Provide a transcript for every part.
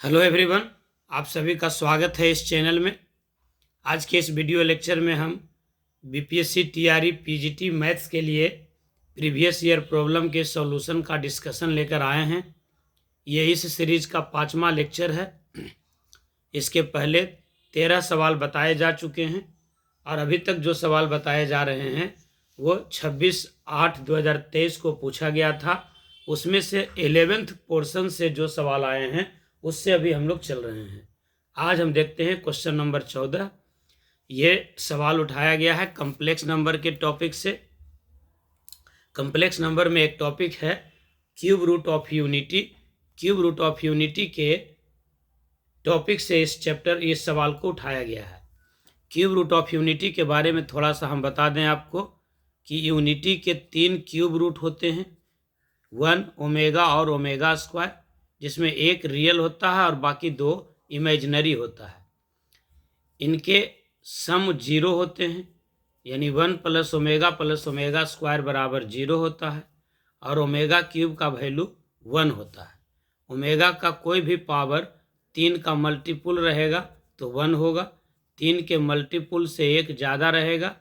Hello everyone, आप सभी का स्वागत है इस चैनल में। आज के इस वीडियो लेक्चर में हम बीपीएससी टीआरई पीजीटी मैथ्स के लिए प्रीवियस ईयर प्रॉब्लम के सॉल्यूशन का डिस्कशन लेकर आए हैं। ये इस सीरीज का 5वां लेक्चर है। इसके पहले 13 सवाल बताए जा चुके हैं और अभी तक जो सवाल बताए जा रहे हैं वो 26/8/2023 को पूछा गया था। उसमें से 11th पोर्शन से जो सवाल आए हैं उससे अभी हम लोग चल रहे हैं। आज हम देखते हैं क्वेश्चन नंबर 14। ये सवाल उठाया गया है कम्प्लेक्स नंबर के टॉपिक से। कम्प्लेक्स नंबर में एक टॉपिक है cube root of unity. Cube root of unity के टॉपिक से इस सवाल को उठाया गया है। क्यूब रूट ऑफ यूनिटी के बारे में थोड़ा सा हम बता दें आपको कि यूनिटी के 3 क्यूब रूट होते हैं, 1 ओमेगा और ओमेगा स्क्वायर, जिसमें एक रियल होता है और बाकी 2 इमेजिनरी होता है। इनके सम 0 होते हैं, यानी 1 + ओमेगा स्क्वायर बराबर 0 होता है और ओमेगा क्यूब का वैल्यू 1 होता है। ओमेगा का कोई भी पावर 3 का मल्टीपुल रहेगा तो 1 होगा, 3 के मल्टीपुल से 1 ज़्यादा रहेगा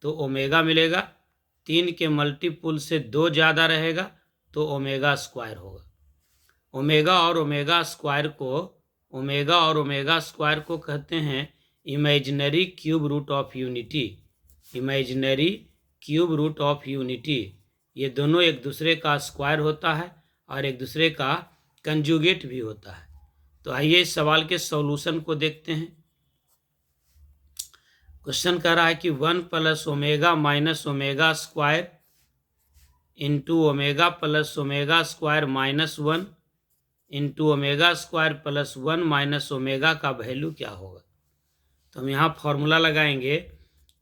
तो ओमेगा मिलेगा, 3 के मल्टीपुल से 2 ज़्यादा रहेगा तो ओमेगा स्क्वायर होगा। ओमेगा और ओमेगा स्क्वायर को कहते हैं imaginary cube root of unity. Imaginary cube root of unity, ये दोनों एक दूसरे का स्क्वायर होता है और एक दूसरे का कंजुगेट भी होता है। तो आइए इस सवाल के सॉल्यूशन को देखते हैं। क्वेश्चन कह रहा है कि 1 + omega - omega square into omega + omega square -1 into omega square + 1 - omega का वैल्यू क्या होगा। तो हम यहाँ फॉर्मूला लगाएंगे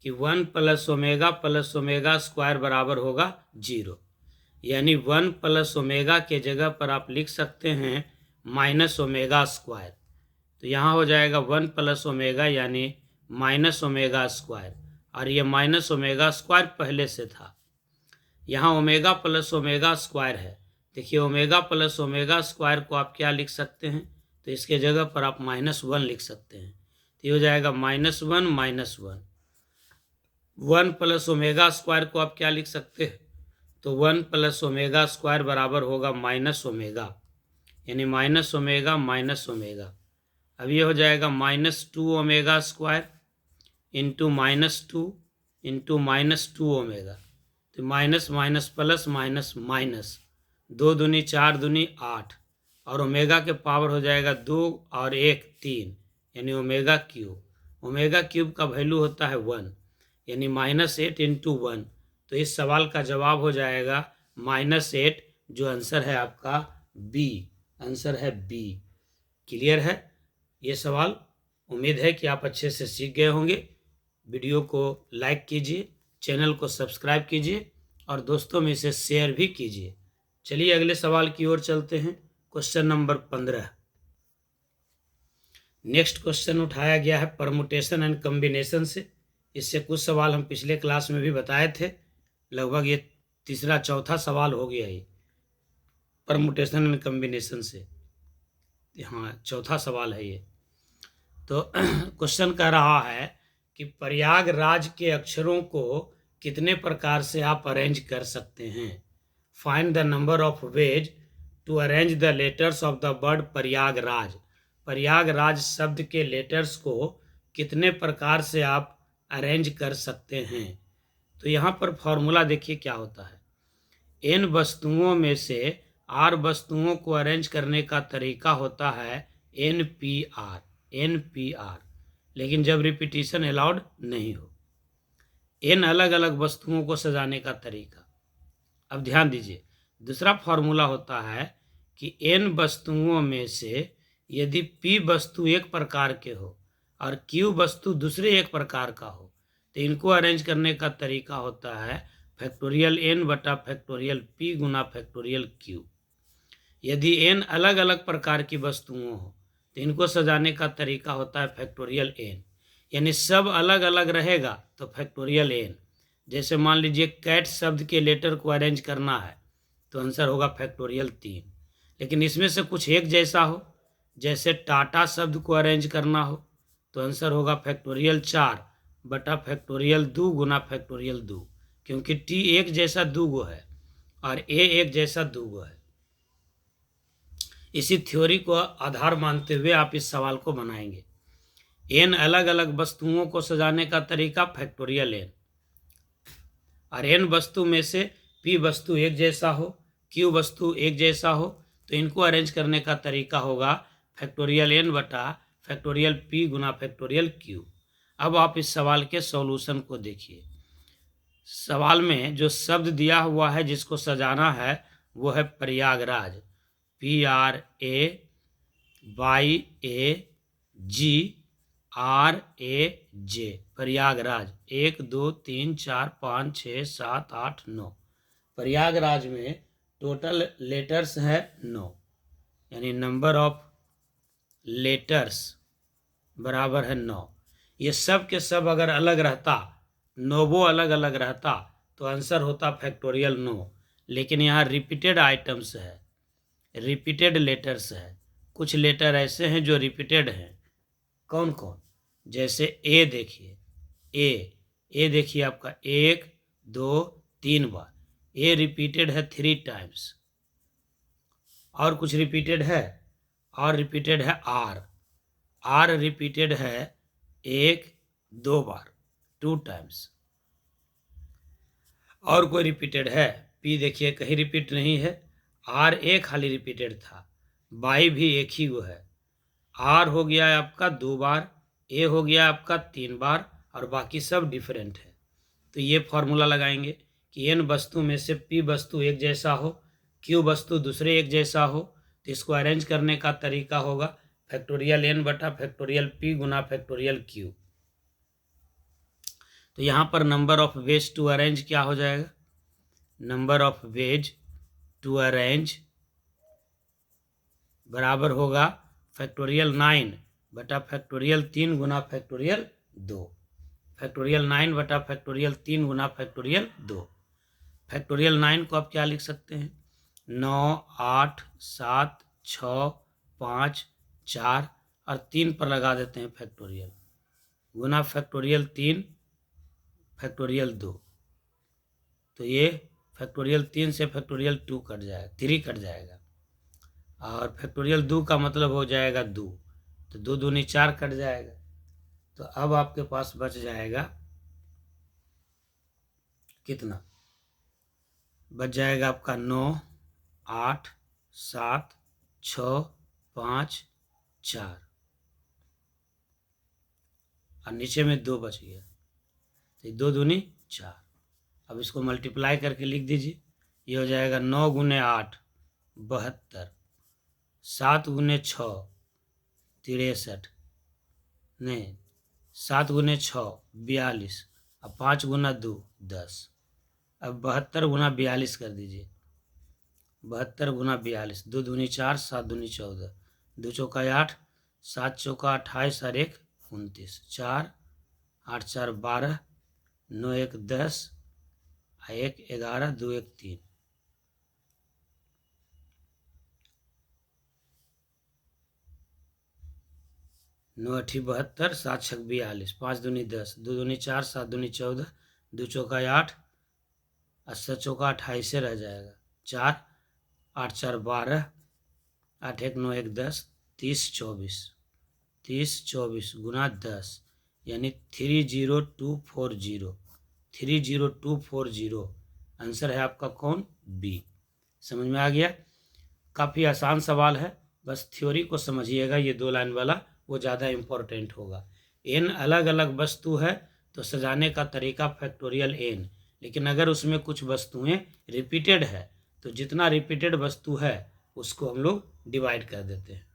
कि 1 + ओमेगा स्क्वायर बराबर होगा 0, यानी 1 + ओमेगा के जगह पर आप लिख सकते हैं -ओमेगा स्क्वायर। तो यहाँ हो जाएगा 1 + ओमेगा यानी -ओमेगा स्क्वायर, और ये -ओमेगा स्क्वायर पहले से था। यहाँ ओमेगा + ओमेगा स्क्वायर है। देखिए ओमेगा + ओमेगा स्क्वायर को आप क्या लिख सकते हैं, तो इसके जगह पर आप -1 लिख सकते हैं। तो ये हो जाएगा -1 -1। 1 + ओमेगा स्क्वायर को आप क्या लिख सकते हैं, तो 1 + ओमेगा स्क्वायर बराबर होगा -ओमेगा, यानी -ओमेगा -ओमेगा। अब ये हो जाएगा -2 omega square into -2 into -2 omega. तो minus minus plus minus minus, 2 दूनी 4 दूनी 8, और ओमेगा के पावर हो जाएगा 2 और 1 3, यानी ओमेगा क्यूब। ओमेगा क्यूब का वैल्यू होता है 1, यानी -8 इंटू 1। तो इस सवाल का जवाब हो जाएगा -8, जो आंसर है आपका बी। आंसर है बी। क्लियर है ये सवाल। उम्मीद है कि आप अच्छे से सीख गए होंगे। वीडियो को लाइक कीजिए, चैनल को सब्सक्राइब कीजिए और दोस्तों में इसे शेयर भी कीजिए। चलिए अगले सवाल की ओर चलते हैं। Question number 15। नेक्स्ट क्वेश्चन उठाया गया है परमुटेशन एंड कम्बिनेशन से। इससे कुछ सवाल हम पिछले क्लास में भी बताए थे। लगभग ये तीसरा चौथा सवाल हो गया है परमुटेशन एंड कम्बिनेशन से। हाँ, चौथा सवाल है ये। तो क्वेश्चन कह रहा है कि प्रयागराज के अक्षरों को कितने प्रकार से आप अरेंज कर सकते हैं। Find the number of ways to arrange the letters of the word Prayagraj. Prayagraj शब्द के लेटर्स को कितने प्रकार से आप अरेंज कर सकते हैं। तो यहाँ पर फॉर्मूला देखिए क्या होता है। n वस्तुओं में से r वस्तुओं को अरेंज करने का तरीका होता है NPR। लेकिन जब रिपीटिशन अलाउड नहीं हो। n अलग अलग वस्तुओं को सजाने का तरीका। अब ध्यान दीजिए, दूसरा फॉर्मूला होता है कि n वस्तुओं में से यदि p वस्तु एक प्रकार के हो और q वस्तु दूसरे एक प्रकार का हो, तो इनको अरेंज करने का तरीका होता है फैक्टोरियल n बटा फैक्टोरियल p गुना फैक्टोरियल q। यदि n अलग अलग प्रकार की वस्तुओं हो तो इनको सजाने का तरीका होता है फैक्टोरियल n, यानी सब अलग अलग रहेगा तो फैक्टोरियल n। जैसे मान लीजिए कैट शब्द के लेटर को अरेंज करना है तो आंसर होगा फैक्टोरियल 3। लेकिन इसमें से कुछ एक जैसा हो, जैसे टाटा शब्द को अरेंज करना हो तो आंसर होगा फैक्टोरियल 4 बटा फैक्टोरियल 2 गुना फैक्टोरियल 2, क्योंकि टी एक जैसा दूगो है और ए एक जैसा दूगो है। इसी थ्योरी को आधार मानते हुए आप इस सवाल को बनाएंगे। एन अलग अलग वस्तुओं को सजाने का तरीका फैक्टोरियल एन, और एन वस्तु में से पी वस्तु एक जैसा हो, क्यू वस्तु एक जैसा हो, तो इनको अरेंज करने का तरीका होगा फैक्टोरियल एन बटा फैक्टोरियल पी गुना फैक्टोरियल क्यू। अब आप इस सवाल के सॉल्यूशन को देखिए। सवाल में जो शब्द दिया हुआ है जिसको सजाना है वो है प्रयागराज, PRAYAGRAJ, प्रयागराज। 1 2 3 4 5 6 7 8 9। प्रयागराज में टोटल लेटर्स है 9, यानी नंबर ऑफ लेटर्स बराबर है 9। ये सब के सब अगर अलग रहता, नोवो अलग अलग रहता, तो आंसर होता फैक्टोरियल 9। लेकिन यहाँ रिपीटेड आइटम्स है, रिपीटेड लेटर्स है। कुछ लेटर ऐसे हैं जो रिपीटेड हैं। कौन कौन? जैसे ए देखिए, ए देखिए आपका 1 2 3 बार, ए रिपीटेड है 3 टाइम्स। और कुछ रिपीटेड है, और रिपीटेड है आर रिपीटेड है 1 2 बार, 2 टाइम्स। और कोई रिपीटेड है? पी देखिए कहीं रिपीट नहीं है, आर एक खाली रिपीटेड था, बाई भी एक ही वो है। आर हो गया आपका 2 बार, ए हो गया आपका 3 बार, और बाकी सब डिफरेंट है। तो ये फॉर्मूला लगाएंगे कि एन वस्तु में से पी वस्तु एक जैसा हो, क्यू वस्तु दूसरे एक जैसा हो, तो इसको अरेंज करने का तरीका होगा फैक्टोरियल एन बटा फैक्टोरियल पी गुना फैक्टोरियल क्यू। तो यहाँ पर number of ways to arrange क्या हो जाएगा? Number of ways to arrange बराबर होगा फैक्टोरियल 9 बटा फैक्टोरियल 3 गुना फैक्टोरियल 2। फैक्टोरियल 9 बटा फैक्टोरियल 3 गुना फैक्टोरियल 2। फैक्टोरियल 9 को आप क्या लिख सकते हैं? 9 8 7 6 5 4 और 3 पर लगा देते हैं फैक्टोरियल, गुना फैक्टोरियल 3 फैक्टोरियल 2। तो ये फैक्टोरियल 3 से फैक्टोरियल 2 कट जाएगा, 3 कट जाएगा, और फैक्टोरियल 2 का मतलब हो जाएगा 2, तो 2 दूनी 4 कट जाएगा। तो अब आपके पास बच जाएगा कितना? बच जाएगा आपका 9 8 7 6 5 4, और नीचे में 2 बच गया, तो 2 दूनी 4। अब इसको मल्टीप्लाई करके लिख दीजिए, ये हो जाएगा 9 गुने 8 72, 7 गुने 6 63, नहीं 7 गुने 6 42, अब 5 गुना 2 10। अब 72 गुना 42 कर दीजिए, 72 गुना 42, 2 दूनी 4 7 दूनी 14, 2 चौका 8, 7 चौका 28 और 1 29, 4 8 4 12, 9 1 10, 1 11, 2 1 3। 9 8 72, 7 6 42, 5 दूनी 10, 2 दूनी 4 7 दूनी 14, 2 चौका 8, 8 चौका 28 से रह जाएगा, 4 8 4 12, 8 1 9 1 10, 30 24, 30 24 गुना 10, यानी 30240, 30240 आंसर है आपका कौन? बी। समझ में आ गया? काफ़ी आसान सवाल है, बस थ्योरी को समझिएगा। ये 2 लाइन वाला वो ज़्यादा इम्पोर्टेंट होगा। एन अलग अलग वस्तु है तो सजाने का तरीका फैक्टोरियल एन, लेकिन अगर उसमें कुछ वस्तुएं रिपीटेड है तो जितना रिपीटेड वस्तु है उसको हम लोग डिवाइड कर देते हैं।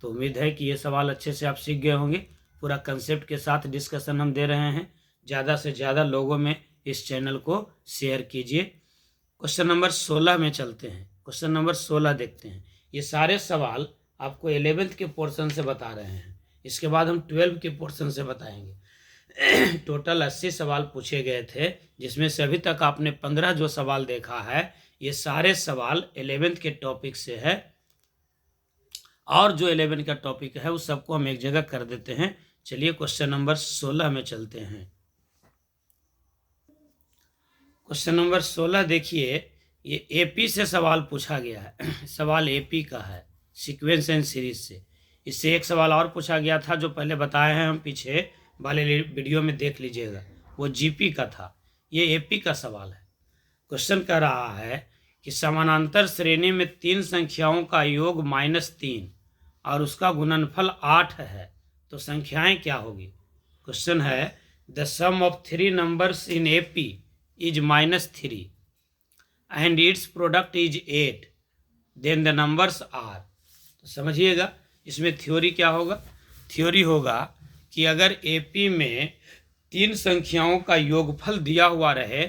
तो उम्मीद है कि ये सवाल अच्छे से आप सीख गए होंगे। पूरा कंसेप्ट के साथ डिस्कशन हम दे रहे हैं। ज़्यादा से ज़्यादा लोगों में इस चैनल को शेयर कीजिए। क्वेश्चन नंबर 16 में चलते हैं। क्वेश्चन नंबर 16 देखते हैं। ये सारे सवाल आपको 11th के पोर्शन से बता रहे हैं, इसके बाद हम 12 के पोर्शन से बताएंगे। टोटल 80 सवाल पूछे गए थे, जिसमें से अभी तक आपने 15 जो सवाल देखा है ये सारे सवाल 11th के टॉपिक से है, और जो 11 का टॉपिक है उस सबको हम एक जगह कर देते हैं। चलिए क्वेश्चन नंबर 16 में चलते हैं। क्वेश्चन नंबर 16 देखिए, ये एपी से सवाल पूछा गया है। सवाल एपी का है, सीक्वेंस एंड सीरीज से। इससे एक सवाल और पूछा गया था जो पहले बताए हैं हम, पीछे वाले वीडियो में देख लीजिएगा, वो जीपी का था। ये एपी का सवाल है। क्वेश्चन कह रहा है कि समानांतर श्रेणी में 3 संख्याओं का योग -3 और उसका गुणनफल 8 है, तो संख्याएं क्या होगी। क्वेश्चन है the sum of 3 numbers in AP is -3 and its product is 8, then the numbers are. तो समझिएगा इसमें थ्योरी क्या होगा। थ्योरी होगा कि अगर एपी में 3 संख्याओं का योगफल दिया हुआ रहे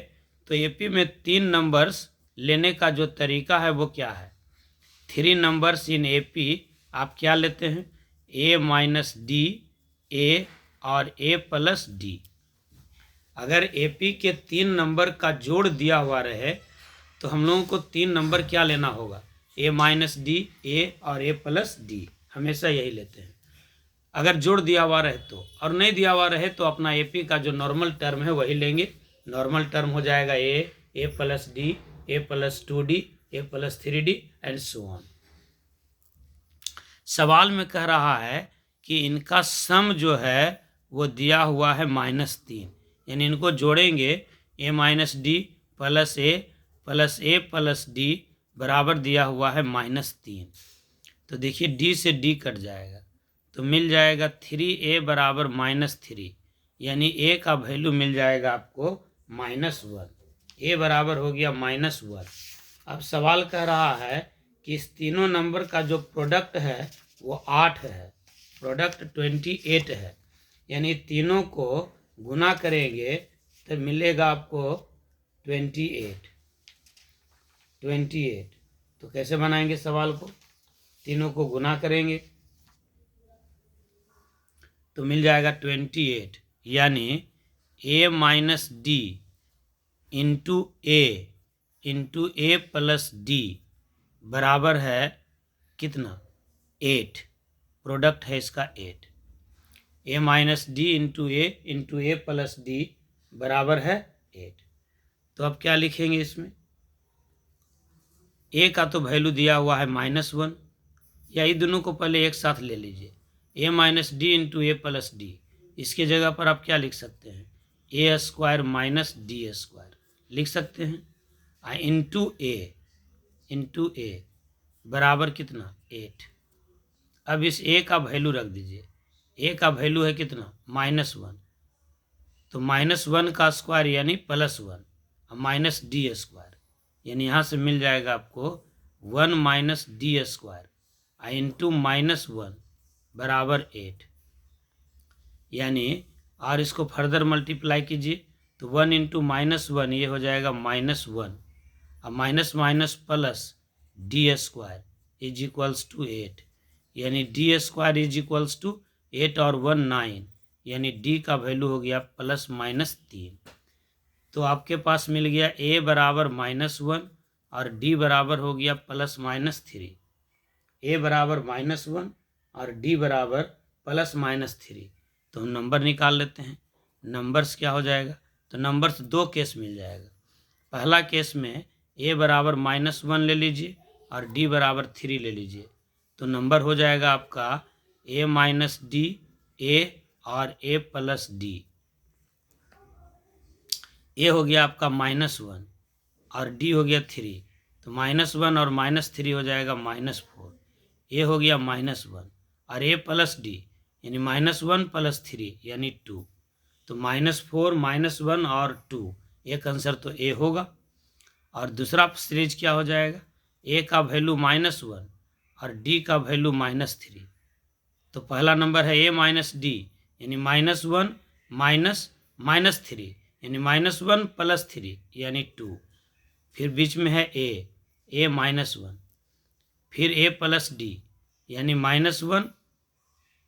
तो एपी में 3 नंबर्स लेने का जो तरीका है वो क्या है। 3 नंबर्स इन एपी आप क्या लेते हैं, a माइनस डी, ए और a प्लस डी। अगर एपी के 3 नंबर का जोड़ दिया हुआ रहे तो हम लोगों को 3 नंबर क्या लेना होगा, a माइनस डी, ए और a प्लस डी, हमेशा यही लेते हैं अगर जोड़ दिया हुआ रहे तो। और नहीं दिया हुआ रहे तो अपना एपी का जो नॉर्मल टर्म है वही लेंगे। नॉर्मल टर्म हो जाएगा A plus D, A plus 2d, A plus 3d and so on. सवाल में कह रहा है कि इनका सम जो है वो दिया हुआ है -3, यानी इनको जोड़ेंगे a minus D plus A plus D बराबर दिया हुआ है -3। तो देखिए d से d कट जाएगा तो मिल जाएगा 3a बराबर -3, यानी a का वैल्यू मिल जाएगा आपको -1। a बराबर हो गया -1। अब सवाल कह रहा है कि इस तीनों नंबर का जो प्रोडक्ट है वो 8 है, प्रोडक्ट 28 है, यानी तीनों को गुना करेंगे तो मिलेगा आपको 28। तो कैसे बनाएंगे सवाल को, तीनों को गुना करेंगे तो मिल जाएगा 28, यानी a minus D into A plus D बराबर है कितना, 8। प्रोडक्ट है इसका 8। a minus D into A plus D बराबर है 8। तो अब क्या लिखेंगे इसमें, a का तो वैल्यू दिया हुआ है -1, या ये दोनों को पहले एक साथ ले लीजिए, a minus D into A plus D. इसके जगह पर आप क्या लिख सकते हैं, a square minus D square लिख सकते हैं। इंटू ए बराबर कितना, 8। अब इस a का वैल्यू रख दीजिए, a का वैल्यू है कितना, -1, तो -1 का स्क्वायर यानी +1 और माइनस डी स्क्वायर, यानी यहाँ से मिल जाएगा आपको 1 माइनस डी स्क्वायर इंटू -1 बराबर 8, यानी और इसको फर्दर मल्टीप्लाई कीजिए तो 1 इंटू -1 ये हो जाएगा -1 और minus minus plus D square is equals to 8, यानी D square is equals to 8 और 1 9, यानी डी का वैल्यू हो गया +-3। तो आपके पास मिल गया a बराबर -1 और d बराबर हो गया +-3। a बराबर -1 और d बराबर +-3। तो हम नंबर निकाल लेते हैं। नंबर्स क्या हो जाएगा, तो नंबर्स 2 केस मिल जाएगा। पहला केस में a बराबर -1 ले लीजिए और d बराबर 3 ले लीजिए, तो नंबर हो जाएगा आपका a माइनस डी, a और a प्लस डी। a हो गया आपका -1 और d हो गया 3, तो -1 और -3 हो जाएगा -4। a हो गया -1 और a प्लस डी यानी -1 + 3 यानी 2, तो -4 -1 और 2, एक आंसर तो a होगा। और दूसरा सीरीज क्या हो जाएगा, a का वैल्यू -1 और d का वैल्यू -3, तो पहला नंबर है a माइनस डी यानी -1 माइनस 3 यानी -1 + 3 यानी 2, फिर बीच में है a -1, फिर a प्लस डी यानी -1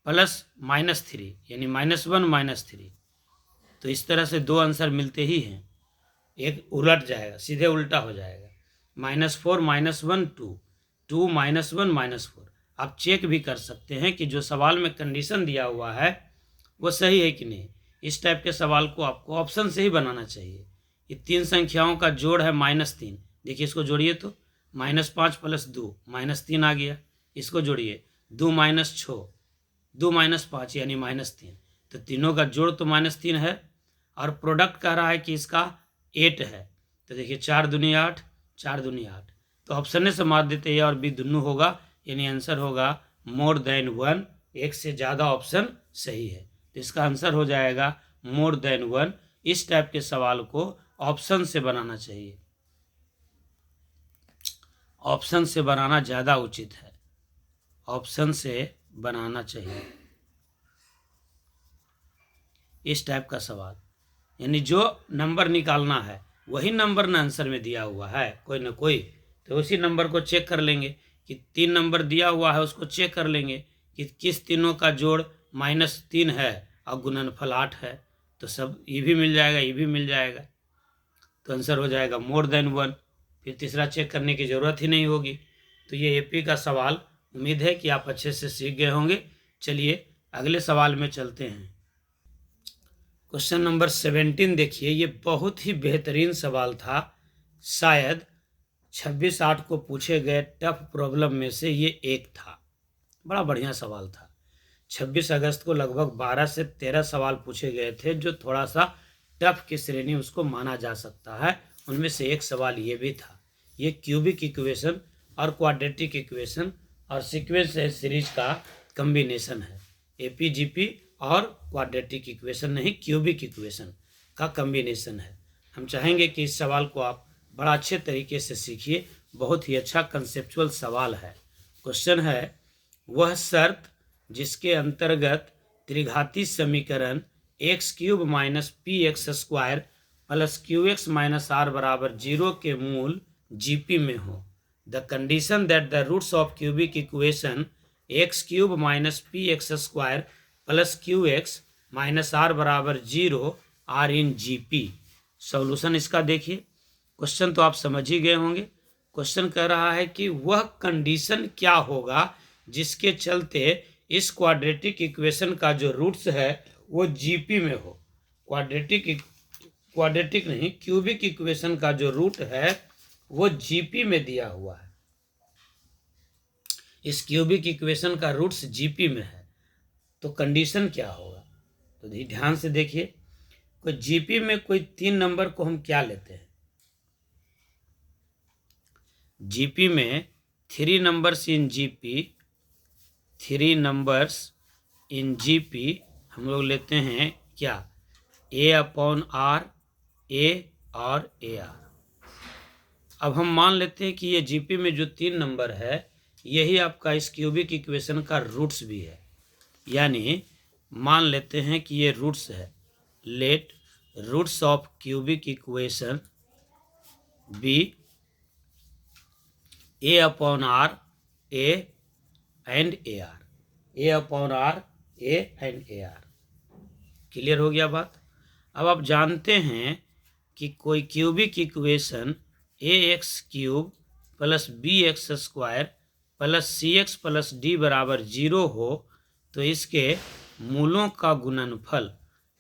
प्लस -3 यानी -1 -3। तो इस तरह से 2 आंसर मिलते ही हैं, एक उलट जाएगा, सीधे उल्टा हो जाएगा। -4 -1 2, 2 -1 -4। आप चेक भी कर सकते हैं कि जो सवाल में कंडीशन दिया हुआ है वो सही है कि नहीं। इस टाइप के सवाल को आपको ऑप्शन से ही बनाना चाहिए। ये 3 संख्याओं का जोड़ है -3, देखिए इसको जोड़िए तो -5 + 2 -3 आ गया। इसको जोड़िए 2 - 6 2 - 5 यानी -3, तो तीनों का जोड़ तो -3 है और प्रोडक्ट कह रहा है कि इसका 8 है। तो देखिए 4 दूनी 8, 4 दूनी 8, तो ऑप्शन से मार देते ए और बी दोनों होगा, यानी आंसर होगा मोर देन 1, एक से ज़्यादा ऑप्शन सही है। तो इसका आंसर हो जाएगा मोर देन 1। इस टाइप के सवाल को ऑप्शन से बनाना चाहिए, ऑप्शन से बनाना ज़्यादा उचित है, ऑप्शन से बनाना चाहिए इस टाइप का सवाल। यानी जो नंबर निकालना है वही नंबर न आंसर में दिया हुआ है कोई ना कोई, तो उसी नंबर को चेक कर लेंगे कि 3 नंबर दिया हुआ है, उसको चेक कर लेंगे कि किस तीनों का जोड़ -3 है और गुणनफल 8 है, तो सब ये भी मिल जाएगा, ये भी मिल जाएगा, तो आंसर हो जाएगा मोर देन 1। फिर तीसरा चेक करने की ज़रूरत ही नहीं होगी। तो ये एपी का सवाल, उम्मीद है कि आप अच्छे से सीख गए होंगे। चलिए अगले सवाल में चलते हैं। क्वेश्चन नंबर 17 देखिए, ये बहुत ही बेहतरीन सवाल था, शायद 26-8 को पूछे गए टफ प्रॉब्लम में से ये एक था। बड़ा बढ़िया सवाल था। 26 अगस्त को लगभग 12 से 13 सवाल पूछे गए थे जो थोड़ा सा टफ की श्रेणी उसको माना जा सकता है। उनमें से एक सवाल ये भी था। ये क्यूबिक इक्वेशन और क्वाड्रेटिक इक्वेशन और सीक्वेंस सीरीज का कम्बिनेशन है। एपीजीपी और क्वाड्रेटिक इक्वेशन नहीं, क्यूबिक इक्वेशन का कम्बिनेशन है। हम चाहेंगे कि इस सवाल को आप बड़ा अच्छे तरीके से सीखिए, बहुत ही अच्छा कंसेप्चुअल सवाल है। क्वेश्चन है, वह शर्त जिसके अंतर्गत त्रिघाती समीकरण x³ - px² + qx - r = 0 के मूल जीपी में हो। The condition that the roots of cubic equation x³ - px² + qx - r = 0 are in GP. Solution इसका देखिए। क्वेश्चन तो आप समझ ही गए होंगे। क्वेश्चन कह रहा है कि वह कंडीशन क्या होगा जिसके चलते इस क्वाड्रेटिक इक्वेशन का जो रूट्स है वो जीपी में हो। क्वाड्रेटिक नहीं, क्यूबिक इक्वेशन का जो रूट है वो जीपी में दिया हुआ है। इस क्यूबिक इक्वेशन का रूट्स जीपी में है, तो कंडीशन क्या होगा? तो ध्यान से देखिए, कोई जीपी में कोई 3 नंबर को हम क्या लेते हैं? जीपी में 3 numbers in GP, 3 numbers in GP हम लोग लेते हैं क्या? A/R, A और AR। अब हम मान लेते हैं कि ये जीपी में जो 3 नंबर है यही आपका इस क्यूबिक इक्वेशन का रूट्स भी है, यानी मान लेते हैं कि ये रूट्स है। Let roots of cubic equation be A/R, A and AR, A/R, A and AR। Clear हो गया बात? अब आप जानते हैं कि कोई cubic equation AX³ + BX² + CX + D = 0 हो तो इसके मूलों का गुणनफल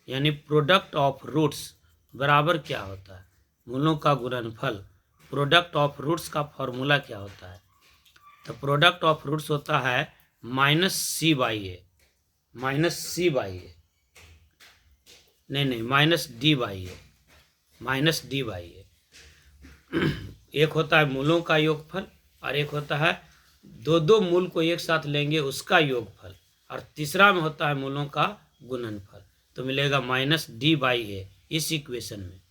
यानी प्रोडक्ट ऑफ रूट्स बराबर क्या होता है? मूलों का गुणनफल, प्रोडक्ट ऑफ रूट्स का फॉर्मूला क्या होता है? तो प्रोडक्ट ऑफ रूट्स होता है -C/A, -C/A नहीं, -D/A, -D/A। एक होता है मूलों का योगफल और एक होता है दो मूल को एक साथ लेंगे उसका योगफल, और तीसरा में होता है मूलों का गुणनफल, तो मिलेगा -D/A इस इक्वेशन में।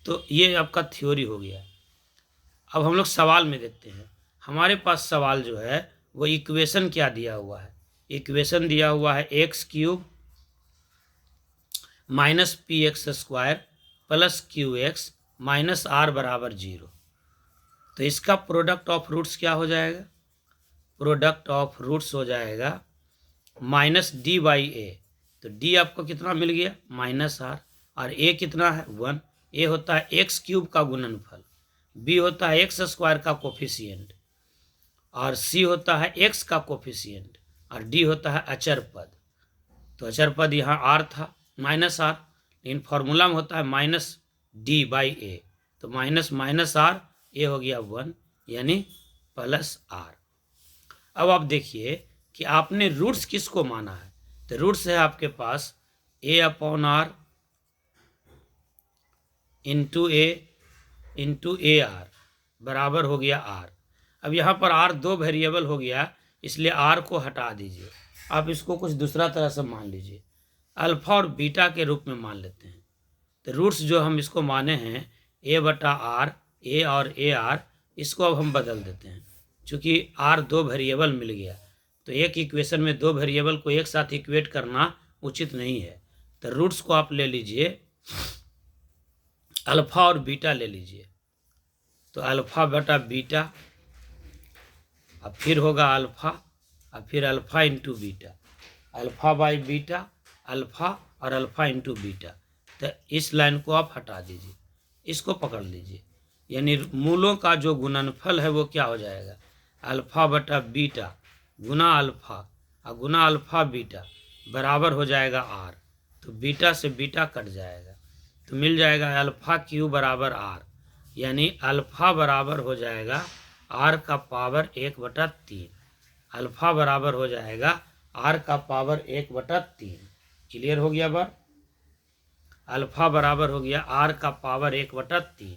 तो ये आपका थ्योरी हो गया। अब हम लोग सवाल में देखते हैं। हमारे पास सवाल जो है वो इक्वेशन क्या दिया हुआ है? इक्वेशन दिया हुआ है x³ - px² + qx - r = 0। तो इसका प्रोडक्ट ऑफ रूट्स क्या हो जाएगा? प्रोडक्ट ऑफ रूट्स हो जाएगा -D/A। तो D आपको कितना मिल गया? -R, और A कितना है? 1। A होता है x³ का गुणनफल, B होता है x² का कोफिशिएंट, और सी होता है एक्स का कोफिशिएंट और डी होता है अचर पद। तो अचर पद यहाँ आर था माइनस आर, लेकिन फॉर्मूला में होता है माइनस डी बाई ए, तो माइनस माइनस आर, ए हो गया 1 यानी प्लस आर। अब आप देखिए कि आपने रूट्स किसको माना है, तो रूट्स है आपके पास A upon R into A R बराबर हो गया आर। अब यहाँ पर आर दो वेरिएबल हो गया, इसलिए आर को हटा दीजिए, आप इसको कुछ दूसरा तरह से मान लीजिए, अल्फा और बीटा के रूप में मान लेते हैं। तो रूट्स जो हम इसको माने हैं ए बटा आर, ए और ए आर, इसको अब हम बदल देते हैं। चूँकि आर दो वेरिएबल मिल गया, तो एक इक्वेशन में दो वेरिएबल को एक साथ इक्वेट करना उचित नहीं है। तो रूट्स को आप ले लीजिए, अल्फ़ा और बीटा ले लीजिए, तो अल्फ़ा बटा बीटा, अब फिर होगा अल्फ़ा, अब फिर alpha into beta, alpha by beta, alpha और अल्फ़ा इंटू बीटा। तो इस लाइन को आप हटा दीजिए, इसको पकड़ लीजिए, यानी मूलों का जो गुणनफल है वो क्या हो जाएगा, अल्फ़ा बटा बीटा गुना अल्फ़ा और गुना अल्फ़ा बीटा बराबर हो जाएगा आर। तो बीटा से बीटा कट जाएगा, तो मिल जाएगा अल्फ़ा क्यू बराबर आर, यानी अल्फ़ा बराबर हो जाएगा आर का पावर 1/3, अल्फ़ा बराबर हो जाएगा आर का पावर 1/3। क्लियर हो गया बार, अल्फ़ा बराबर हो गया आर का पावर 1/3।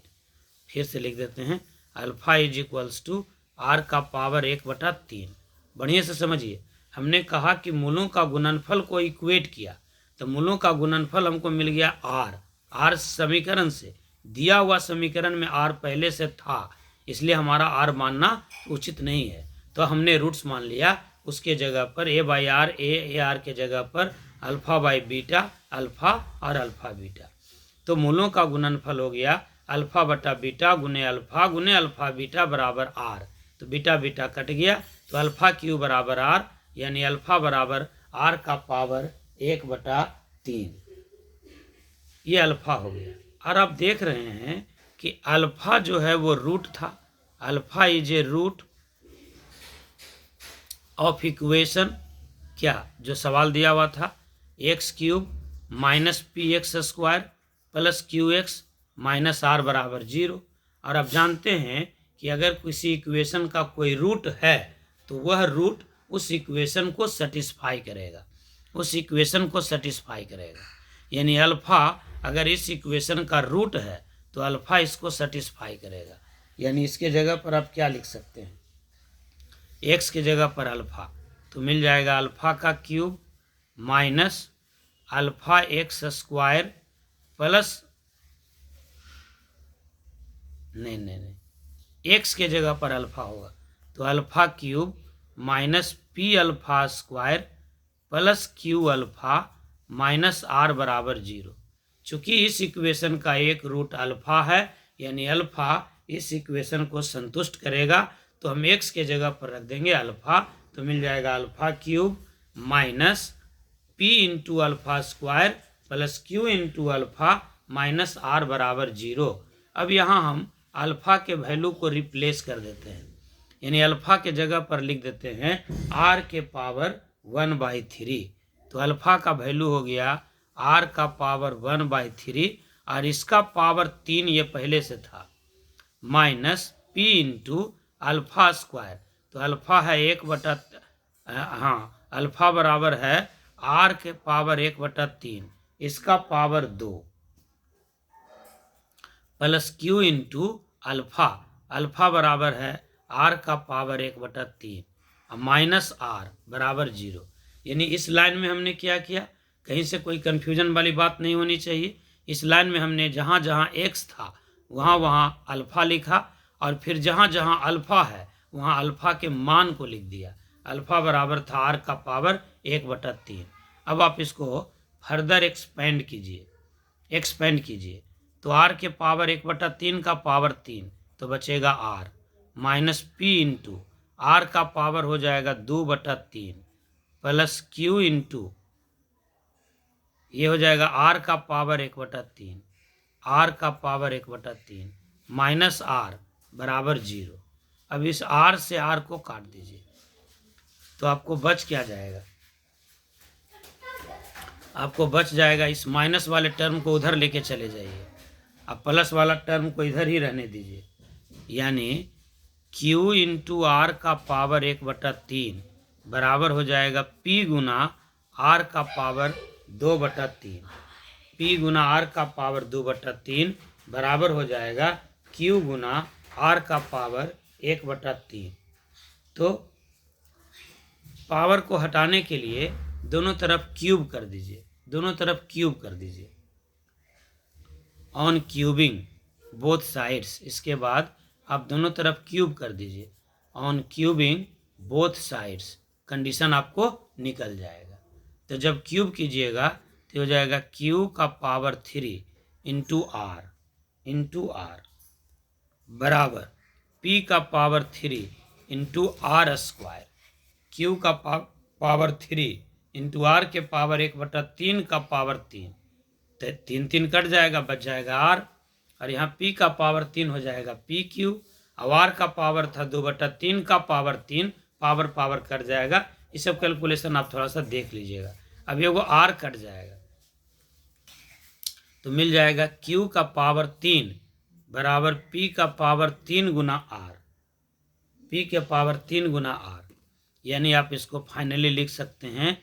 फिर से लिख देते हैं, alpha is equals to R का पावर 1/3। बढ़िया से समझिए, हमने कहा कि मूलों का गुणनफल को इक्वेट किया, तो मूलों का गुणनफल हमको मिल गया आर। आर समीकरण से, दिया हुआ समीकरण में आर पहले से था, इसलिए हमारा आर मानना उचित नहीं है, तो हमने रूट्स मान लिया। उसके जगह पर ए बाई आर, ए आर के जगह पर अल्फ़ा बाई बीटा, अल्फ़ा और अल्फ़ा बीटा। तो मूलों का गुणनफल हो गया अल्फ़ा बटा बीटा गुने अल्फ़ा बीटा बराबर आर। तो बीटा बीटा कट गया, तो अल्फ़ा क्यू बराबर आर, यानी अल्फ़ा बराबर आर का पावर 1/3, ये अल्फ़ा हो गया। और आप देख रहे हैं कि अल्फ़ा जो है वो रूट था, alpha is a root of equation, क्या जो सवाल दिया हुआ था, X cube minus P X square plus Q X minus R बराबर 0। और अब जानते हैं कि अगर किसी इक्वेशन का कोई रूट है तो वह रूट उस इक्वेशन को सेटिस्फाई करेगा, उस इक्वेशन को सेटिस्फाई करेगा। यानी अल्फ़ा अगर इस इक्वेशन का रूट है तो अल्फ़ा इसको सेटिस्फाई करेगा। यानी इसके जगह पर आप क्या लिख सकते हैं, एक्स के जगह पर अल्फ़ा, तो मिल जाएगा अल्फ़ा का cube minus alpha X square plus नहीं, एक्स के जगह पर अल्फ़ा होगा, तो alpha cube minus P alpha square plus Q alpha minus R बराबर 0। चूँकि इस इक्वेशन का एक रूट अल्फ़ा है, यानी अल्फ़ा इस इक्वेशन को संतुष्ट करेगा, तो हम एक्स के जगह पर रख देंगे अल्फ़ा, तो मिल जाएगा alpha cube minus P into alpha square plus Q into alpha minus R बराबर 0। अब यहाँ हम अल्फ़ा के वैल्यू को रिप्लेस कर देते हैं, यानी अल्फ़ा के जगह पर लिख देते हैं आर के पावर 1/3। तो अल्फ़ा का वैल्यू हो गया आर का पावर 1/3 और इसका पावर 3 ये पहले से था, minus P into alpha square, तो अल्फ़ा है 1/, हाँ अल्फ़ा बराबर है आर के पावर 1/3, इसका power 2 plus Q into alpha, alpha बराबर है आर का पावर 1/3 माइनस आर बराबर 0। यानी इस लाइन में हमने क्या किया, कहीं से कोई कन्फ्यूजन वाली बात नहीं होनी चाहिए। इस लाइन में हमने जहाँ जहाँ एक्स था वहाँ वहाँ अल्फ़ा लिखा, और फिर जहाँ जहाँ अल्फ़ा है वहाँ अल्फ़ा के मान को लिख दिया। अल्फ़ा बराबर था आर का पावर 1/3। अब आप इसको फर्दर एक्सपेंड कीजिए, तो आर के पावर 1/3 का पावर 3, तो बचेगा R minus P into R का पावर हो जाएगा 2/3 प्लस क्यू इंटू ये हो जाएगा आर का पावर 1/3, आर का पावर 1/3 माइनस आर बराबर 0। अब इस आर से आर को काट दीजिए तो आपको बच क्या जाएगा, आपको बच जाएगा इस माइनस वाले टर्म को उधर लेके चले जाइए, अब प्लस वाला टर्म को इधर ही रहने दीजिए, यानी Q इंटू आर का पावर 1/3 बराबर हो जाएगा P गुना आर का पावर 2/3। P गुना आर का पावर 2/3 बराबर हो जाएगा Q गुना आर का पावर 1/3। तो पावर को हटाने के लिए दोनों तरफ क्यूब कर दीजिए, दोनों तरफ क्यूब कर दीजिए ऑन क्यूबिंग बोथ साइड्स। इसके बाद आप दोनों तरफ क्यूब कर दीजिए on cubing both sides, condition आपको निकल जाएगा। तो जब क्यूब कीजिएगा तो हो जाएगा Q का पावर 3 इंटू आर बराबर P का power 3 into R square. Q का पावर 3 इंटू आर के पावर 1/3 का पावर 3, तो 3 कट जाएगा, बच जाएगा R, और यहाँ P का पावर 3 हो जाएगा PQ, और R का पावर था 2/3 का पावर 3, पावर कट जाएगा। ये सब कैलकुलेशन आप थोड़ा सा देख लीजिएगा। अब ये वो R कट जाएगा तो मिल जाएगा Q का पावर 3 बराबर P का पावर 3 गुना R, P के पावर 3 गुना R, यानी आप इसको फाइनली लिख सकते हैं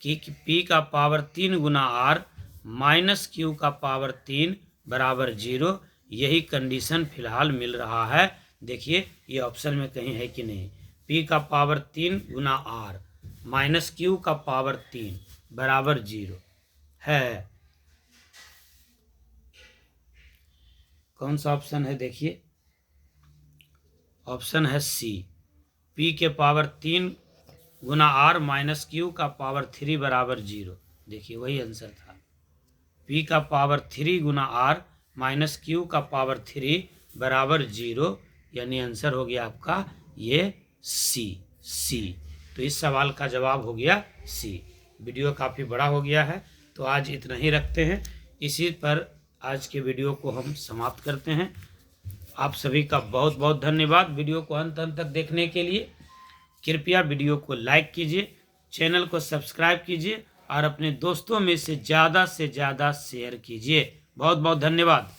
कि P का पावर 3 गुना R माइनस Q का पावर 3 बराबर 0। यही कंडीशन फिलहाल मिल रहा है। देखिए ये ऑप्शन में कहीं है कि नहीं, P का पावर 3 गुना R माइनस Q का पावर 3 बराबर 0 है। कौन सा ऑप्शन है, देखिए ऑप्शन है C, P के पावर 3 गुना R माइनस Q का पावर 3 बराबर 0। देखिए वही आंसर था, P का पावर 3 गुना R माइनस Q का पावर 3 बराबर 0, यानी आंसर हो गया आपका ये C। तो इस सवाल का जवाब हो गया C। वीडियो काफ़ी बड़ा हो गया है तो आज इतना ही रखते हैं। इसी पर आज के वीडियो को हम समाप्त करते हैं। आप सभी का बहुत बहुत धन्यवाद वीडियो को अंत तक देखने के लिए। कृपया वीडियो को लाइक कीजिए, चैनल को सब्सक्राइब कीजिए और अपने दोस्तों में से ज़्यादा शेयर कीजिए। बहुत बहुत धन्यवाद।